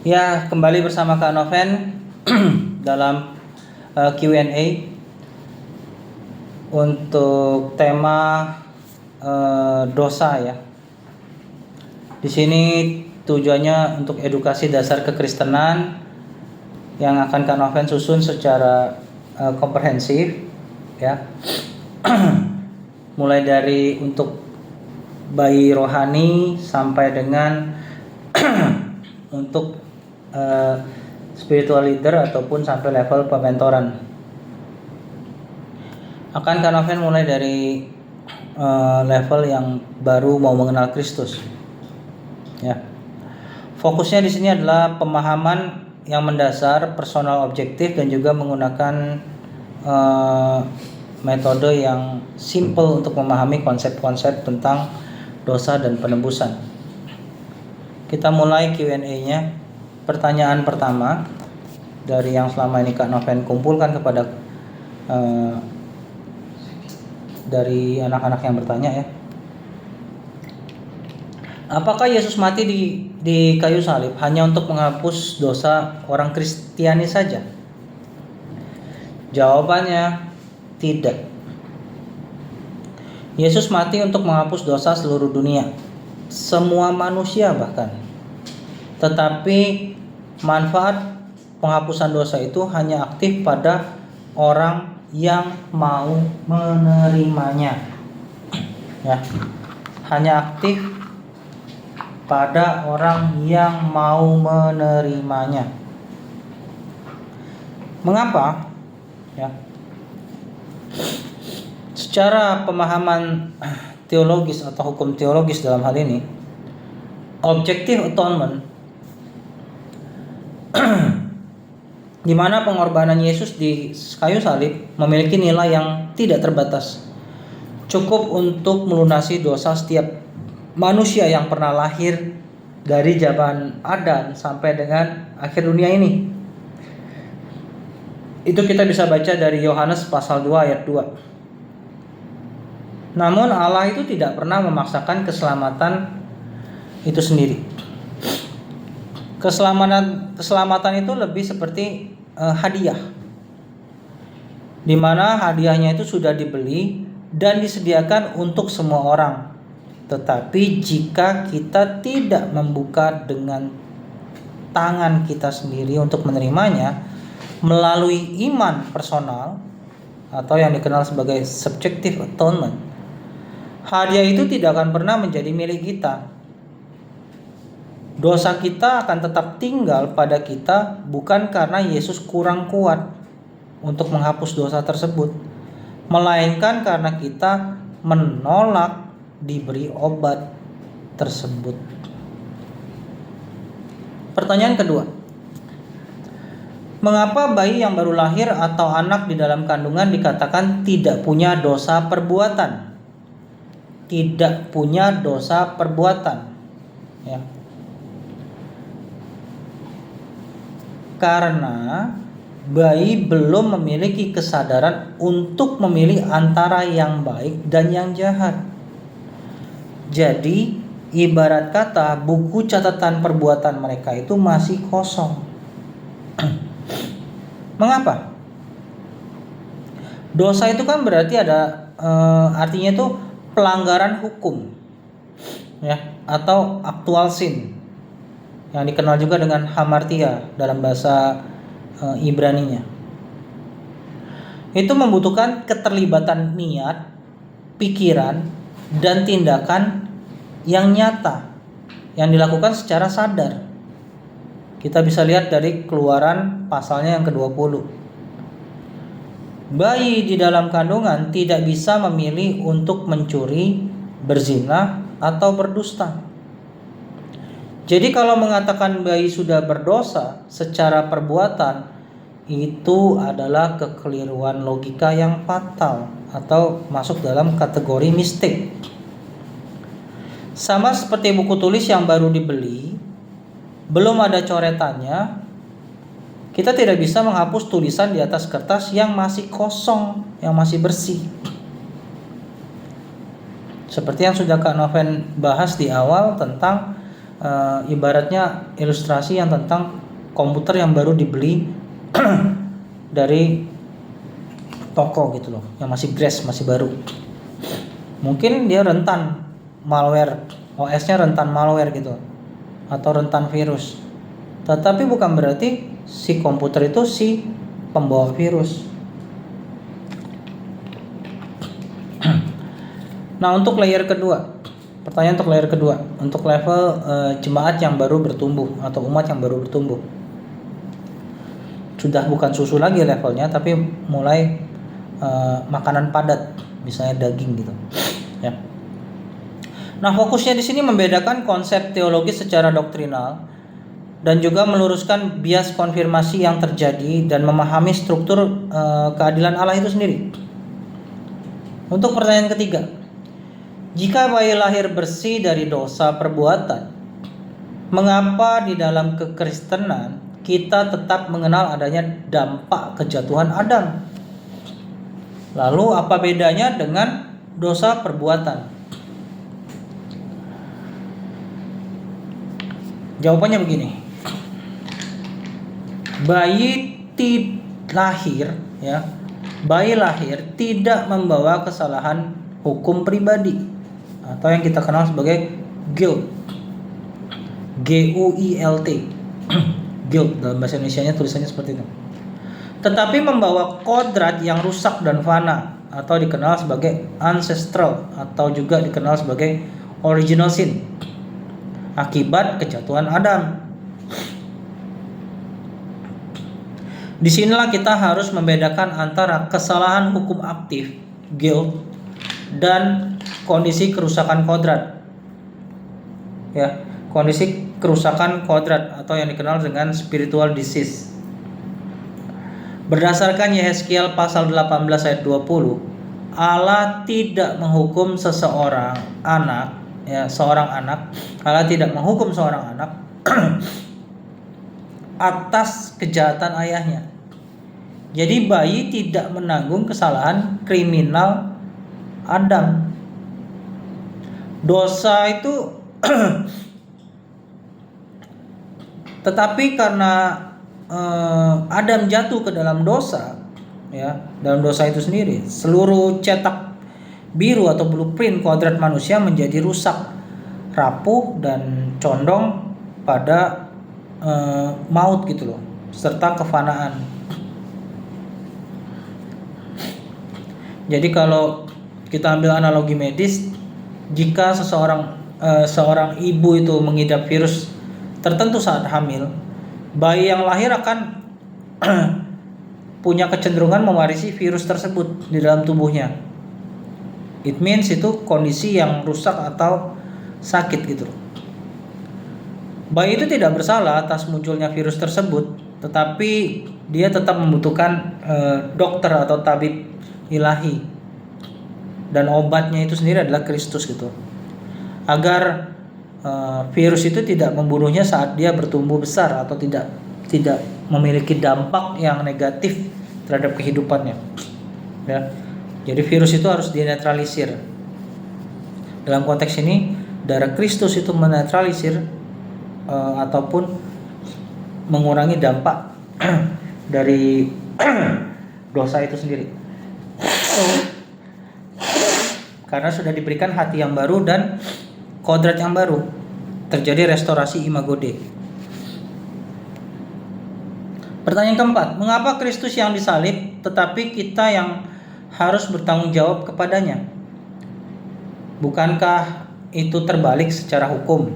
Ya, kembali bersama Kak Noven dalam Q&A untuk tema dosa ya. Di sini tujuannya untuk edukasi dasar kekristenan yang akan Kak Noven susun secara komprehensif ya. Mulai dari untuk bayi rohani sampai dengan untuk spiritual leader ataupun sampai level pementoran. Akan Kak Noven mulai dari level yang baru mau mengenal Kristus. Ya. Fokusnya di sini adalah pemahaman yang mendasar, personal, objektif, dan juga menggunakan metode yang simple untuk memahami konsep-konsep tentang dosa dan penebusan. Kita mulai Q&A-nya. Pertanyaan pertama dari yang selama ini Kak Noven kumpulkan kepada dari anak-anak yang bertanya ya. Apakah Yesus mati di kayu salib hanya untuk menghapus dosa orang Kristiani saja? Jawabannya tidak. Yesus mati untuk menghapus dosa seluruh dunia, semua manusia bahkan. Tetapi manfaat penghapusan dosa itu hanya aktif pada orang yang mau menerimanya. Ya. Hanya aktif pada orang yang mau menerimanya. Mengapa? Ya. Secara pemahaman teologis atau hukum teologis dalam hal ini, objective atonement di mana pengorbanan Yesus di kayu salib memiliki nilai yang tidak terbatas, cukup untuk melunasi dosa setiap manusia yang pernah lahir dari zaman Adam sampai dengan akhir dunia ini. Itu kita bisa baca dari Yohanes pasal 2 ayat 2. Namun Allah itu tidak pernah memaksakan keselamatan itu sendiri. Keselamatan itu lebih seperti hadiah, di mana hadiahnya itu sudah dibeli dan disediakan untuk semua orang. Tetapi jika kita tidak membuka dengan tangan kita sendiri untuk menerimanya melalui iman personal atau yang dikenal sebagai subjective atonement, hadiah itu tidak akan pernah menjadi milik kita. Dosa kita akan tetap tinggal pada kita bukan karena Yesus kurang kuat untuk menghapus dosa tersebut, melainkan karena kita menolak diberi obat tersebut. Pertanyaan kedua. Mengapa bayi yang baru lahir atau anak di dalam kandungan dikatakan tidak punya dosa perbuatan? Tidak punya dosa perbuatan. Ya. Karena bayi belum memiliki kesadaran untuk memilih antara yang baik dan yang jahat. Jadi, ibarat kata buku catatan perbuatan mereka itu masih kosong. Mengapa? Dosa itu kan berarti ada artinya itu pelanggaran hukum, ya, atau actual sin, yang dikenal juga dengan hamartia dalam bahasa Ibraninya. Itu membutuhkan keterlibatan niat, pikiran, dan tindakan yang nyata yang dilakukan secara sadar. Kita bisa lihat dari Keluaran pasalnya yang ke-20. Bayi di dalam kandungan tidak bisa memilih untuk mencuri, berzina, atau berdusta. Jadi kalau mengatakan bayi sudah berdosa secara perbuatan, itu adalah kekeliruan logika yang fatal atau masuk dalam kategori mistik. Sama seperti buku tulis yang baru dibeli, belum ada coretannya, kita tidak bisa menghapus tulisan di atas kertas yang masih kosong, yang masih bersih. Seperti yang sudah Kak Noven bahas di awal tentang ibaratnya ilustrasi yang tentang komputer yang baru dibeli dari toko gitu loh, yang masih fresh, masih baru. Mungkin dia rentan malware, OS-nya rentan malware gitu, atau rentan virus. Tetapi bukan berarti si komputer itu si pembawa virus. Nah, untuk layer kedua, pertanyaan untuk layer kedua, untuk level jemaat yang baru bertumbuh atau umat yang baru bertumbuh. Sudah bukan susu lagi levelnya, tapi mulai makanan padat, misalnya daging gitu. Ya. Nah, fokusnya di sini membedakan konsep teologis secara doktrinal dan juga meluruskan bias konfirmasi yang terjadi dan memahami struktur keadilan Allah itu sendiri. Untuk pertanyaan ketiga, jika bayi lahir bersih dari dosa perbuatan, mengapa di dalam kekristenan kita tetap mengenal adanya dampak kejatuhan Adam? Lalu apa bedanya dengan dosa perbuatan? Jawabannya begini. Bayi lahir tidak membawa kesalahan hukum pribadi atau yang kita kenal sebagai guilt. G-U-I-L-T. Guilt dalam bahasa Indonesianya tulisannya seperti itu. Tetapi membawa kodrat yang rusak dan fana atau dikenal sebagai ancestral atau juga dikenal sebagai original sin akibat kejatuhan Adam. Disinilah kita harus membedakan antara kesalahan hukum aktif, guilt, dan kondisi kerusakan kodrat. Ya, kondisi kerusakan kodrat atau yang dikenal dengan spiritual disease. Berdasarkan Yehezkiel pasal 18 ayat 20, Allah tidak menghukum seorang anak. Allah tidak menghukum seorang anak atas kejahatan ayahnya. Jadi bayi tidak menanggung kesalahan kriminal Adam. Dosa itu tetapi karena Adam jatuh ke dalam dosa, ya, dalam dosa itu sendiri, seluruh cetak biru atau blueprint kodrat manusia menjadi rusak, rapuh dan condong pada maut gitu loh, serta kefanaan. Jadi kalau kita ambil analogi medis, jika seorang ibu itu mengidap virus tertentu saat hamil, bayi yang lahir akan punya kecenderungan mewarisi virus tersebut di dalam tubuhnya. It means itu kondisi yang rusak atau sakit gitu. Bayi itu tidak bersalah atas munculnya virus tersebut, tetapi dia tetap membutuhkan dokter atau tabib ilahi, dan obatnya itu sendiri adalah Kristus gitu, agar virus itu tidak membunuhnya saat dia bertumbuh besar atau tidak memiliki dampak yang negatif terhadap kehidupannya. Ya. Jadi virus itu harus dinetralisir. Dalam konteks ini, darah Kristus itu menetralisir ataupun mengurangi dampak dari dosa itu sendiri. Karena sudah diberikan hati yang baru dan kodrat yang baru, terjadi restorasi imago Dei. Pertanyaan keempat, mengapa Kristus yang disalib tetapi kita yang harus bertanggung jawab kepadanya? Bukankah itu terbalik secara hukum?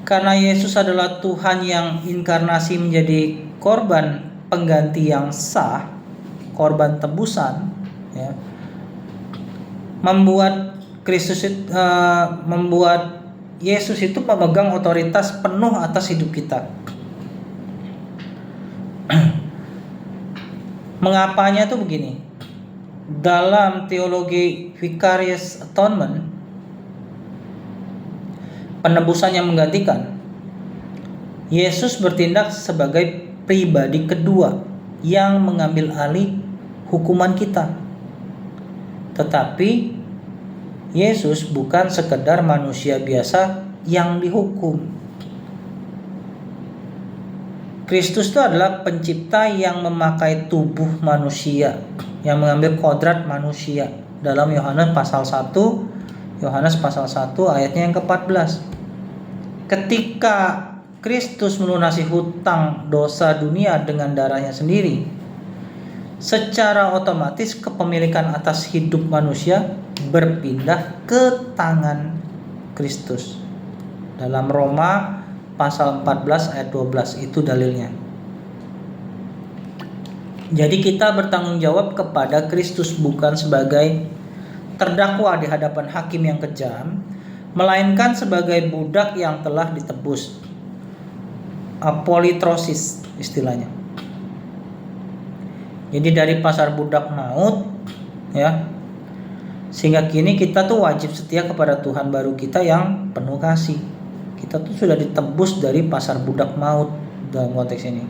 Karena Yesus adalah Tuhan yang inkarnasi menjadi korban pengganti yang sah, korban tebusan, ya, membuat Yesus itu memegang otoritas penuh atas hidup kita. Mengapanya tuh begini? Dalam teologi vicarious atonement, penebusan yang menggantikan, Yesus bertindak sebagai pribadi kedua yang mengambil alih hukuman kita. Tetapi Yesus bukan sekedar manusia biasa yang dihukum. Kristus itu adalah pencipta yang memakai tubuh manusia, yang mengambil kodrat manusia. Dalam Yohanes pasal 1 ayatnya yang ke-14. Ketika Kristus melunasi hutang dosa dunia dengan darahnya sendiri, secara otomatis kepemilikan atas hidup manusia berpindah ke tangan Kristus. Dalam Roma pasal 14 ayat 12 itu dalilnya. Jadi kita bertanggung jawab kepada Kristus bukan sebagai terdakwa di hadapan hakim yang kejam, melainkan sebagai budak yang telah ditebus. Apolitrosis istilahnya. Jadi dari pasar budak maut, ya, sehingga kini kita tuh wajib setia kepada Tuhan baru kita yang penuh kasih. Kita tuh sudah ditebus dari pasar budak maut dalam konteks ini.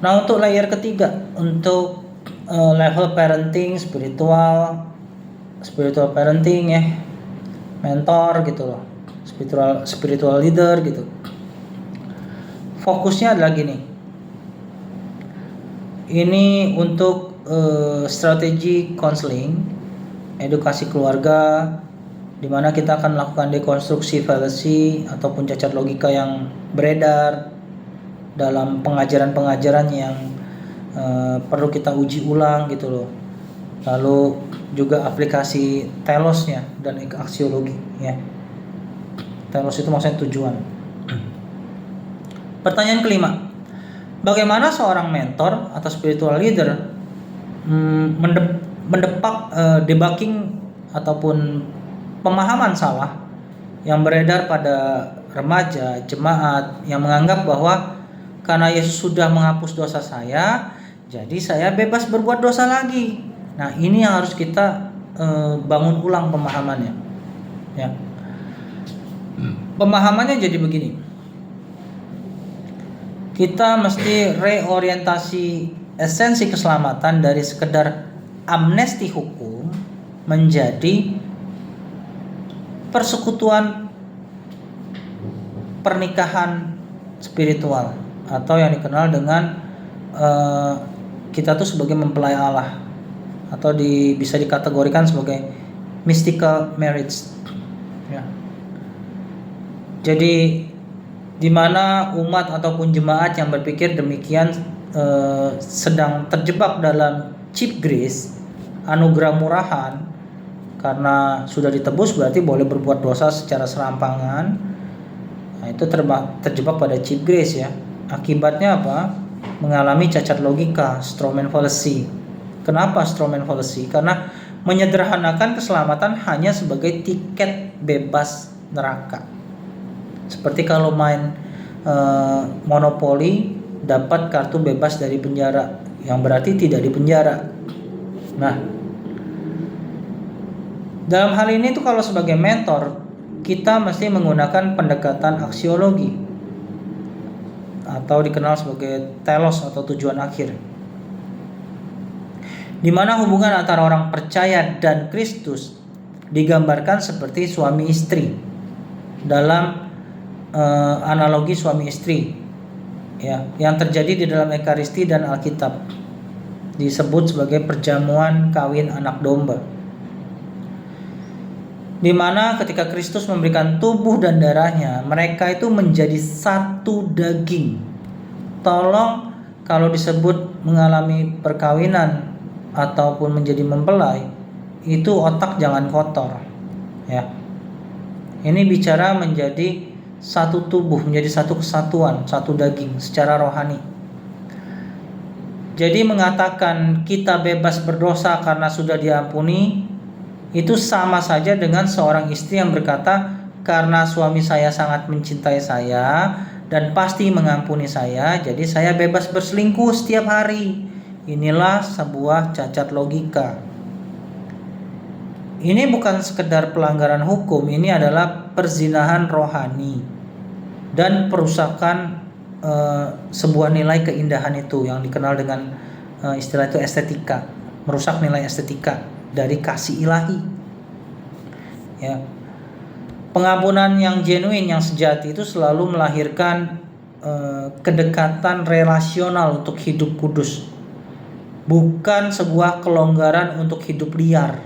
Nah, untuk layer ketiga, untuk level parenting, spiritual parenting ya, mentor gitu loh, spiritual leader gitu. Fokusnya adalah gini. Ini untuk strategi counseling, edukasi keluarga, di mana kita akan melakukan dekonstruksi fallacy ataupun cacat logika yang beredar dalam pengajaran-pengajaran yang perlu kita uji ulang gitu loh. Lalu juga aplikasi telosnya dan aksiologi ya. Telos itu maksudnya tujuan. Pertanyaan kelima, bagaimana seorang mentor atau spiritual leader mendepak debunking ataupun pemahaman salah yang beredar pada remaja, jemaat yang menganggap bahwa karena Yesus sudah menghapus dosa saya, jadi saya bebas berbuat dosa lagi. Nah, ini yang harus kita bangun ulang pemahamannya. Ya. Pemahamannya jadi begini. Kita mesti reorientasi esensi keselamatan dari sekedar amnesti hukum menjadi persekutuan pernikahan spiritual atau yang dikenal dengan kita tuh sebagai mempelai Allah atau bisa dikategorikan sebagai mystical marriage ya. Jadi di mana umat ataupun jemaat yang berpikir demikian sedang terjebak dalam cheap grace, anugerah murahan, karena sudah ditebus berarti boleh berbuat dosa secara serampangan. Nah, itu terjebak pada cheap grace ya. Akibatnya apa? Mengalami cacat logika, strawman fallacy. Kenapa strawman fallacy? Karena menyederhanakan keselamatan hanya sebagai tiket bebas neraka. Seperti kalau main monopoli dapat kartu bebas dari penjara, yang berarti tidak dipenjara. Nah, dalam hal ini tuh kalau sebagai mentor kita mesti menggunakan pendekatan aksiologi atau dikenal sebagai telos atau tujuan akhir, di mana hubungan antara orang percaya dan Kristus digambarkan seperti suami istri dalam analogi suami istri ya, yang terjadi di dalam Ekaristi dan Alkitab, disebut sebagai perjamuan kawin anak domba, di mana ketika Kristus memberikan tubuh dan darahnya, mereka itu menjadi satu daging. Tolong, kalau disebut mengalami perkawinan ataupun menjadi mempelai, itu otak jangan kotor ya. Ini bicara menjadi satu tubuh, menjadi satu kesatuan, satu daging secara rohani. Jadi mengatakan kita bebas berdosa karena sudah diampuni, itu sama saja dengan seorang istri yang berkata, karena suami saya sangat mencintai saya dan pasti mengampuni saya, jadi saya bebas berselingkuh setiap hari. Inilah sebuah cacat logika. Ini bukan sekedar pelanggaran hukum, ini adalah perzinahan rohani dan perusakan sebuah nilai keindahan itu yang dikenal dengan istilah itu estetika, merusak nilai estetika dari kasih ilahi. Ya. Pengampunan yang genuine, yang sejati itu selalu melahirkan kedekatan relasional untuk hidup kudus, bukan sebuah kelonggaran untuk hidup liar.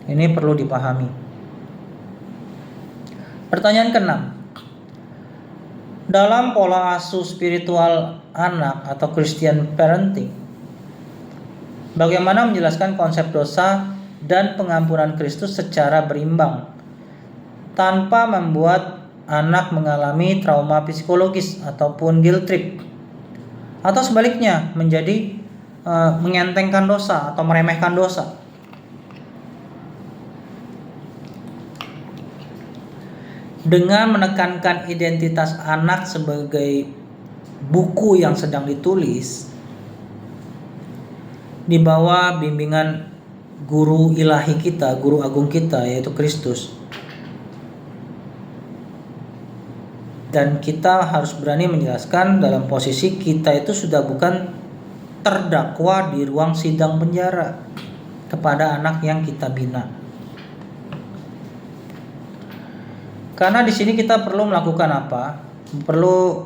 Ini perlu dipahami. Pertanyaan ke-6. Dalam pola asuh spiritual anak atau Christian parenting, bagaimana menjelaskan konsep dosa dan pengampunan Kristus secara berimbang tanpa membuat anak mengalami trauma psikologis ataupun guilt trip, atau sebaliknya menjadi mengentengkan dosa atau meremehkan dosa. Dengan menekankan identitas anak sebagai buku yang sedang ditulis di bawah bimbingan guru ilahi kita, guru agung kita, yaitu Kristus. Dan kita harus berani menjelaskan dalam posisi kita itu sudah bukan terdakwa di ruang sidang penjara kepada anak yang kita bina. Karena di sini kita perlu melakukan apa? Perlu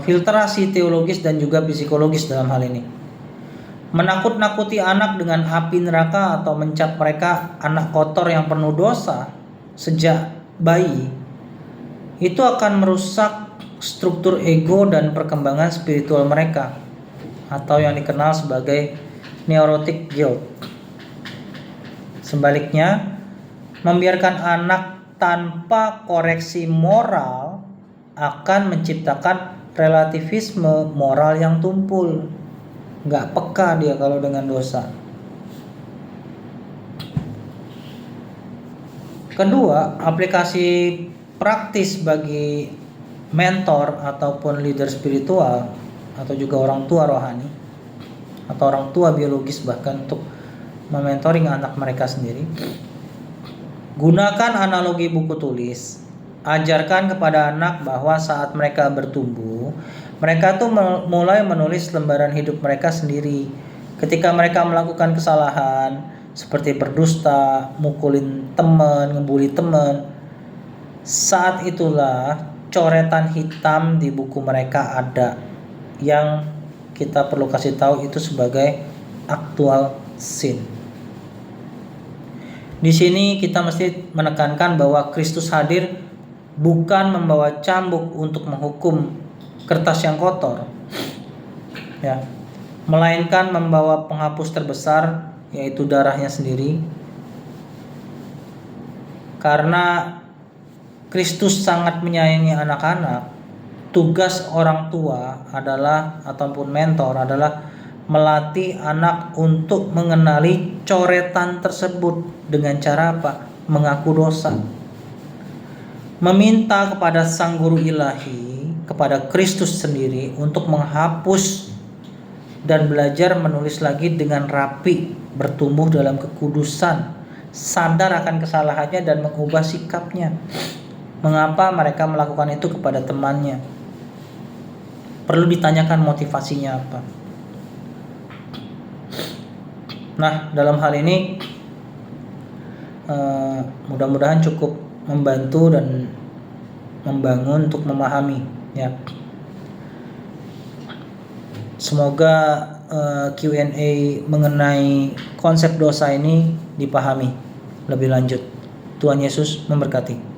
filtrasi teologis dan juga psikologis dalam hal ini. Menakut-nakuti anak dengan api neraka atau mencap mereka anak kotor yang penuh dosa sejak bayi, itu akan merusak struktur ego dan perkembangan spiritual mereka, atau yang dikenal sebagai neurotic guilt. Sebaliknya, membiarkan anak tanpa koreksi moral akan menciptakan relativisme moral yang tumpul. Nggak peka dia kalau dengan dosa. Kedua, aplikasi praktis bagi mentor ataupun leader spiritual atau juga orang tua rohani atau orang tua biologis bahkan untuk mementoring anak mereka sendiri. Gunakan analogi buku tulis. Ajarkan kepada anak bahwa saat mereka bertumbuh, mereka tuh mulai menulis lembaran hidup mereka sendiri. Ketika mereka melakukan kesalahan seperti berdusta, mukulin teman, ngebully teman, saat itulah coretan hitam di buku mereka ada yang kita perlu kasih tahu itu sebagai actual sin. Di sini kita mesti menekankan bahwa Kristus hadir bukan membawa cambuk untuk menghukum kertas yang kotor, ya, melainkan membawa penghapus terbesar yaitu darahnya sendiri. Karena Kristus sangat menyayangi anak-anak, tugas orang tua adalah ataupun mentor adalah melatih anak untuk mengenali coretan tersebut dengan cara apa? Mengaku dosa. Meminta kepada Sang Guru Ilahi, kepada Kristus sendiri untuk menghapus dan belajar menulis lagi dengan rapi, bertumbuh dalam kekudusan, sadar akan kesalahannya dan mengubah sikapnya. Mengapa mereka melakukan itu kepada temannya? Perlu ditanyakan motivasinya apa. Nah, dalam hal ini mudah-mudahan cukup membantu dan membangun untuk memahami, ya. Semoga Q&A mengenai konsep dosa ini dipahami lebih lanjut. Tuhan Yesus memberkati.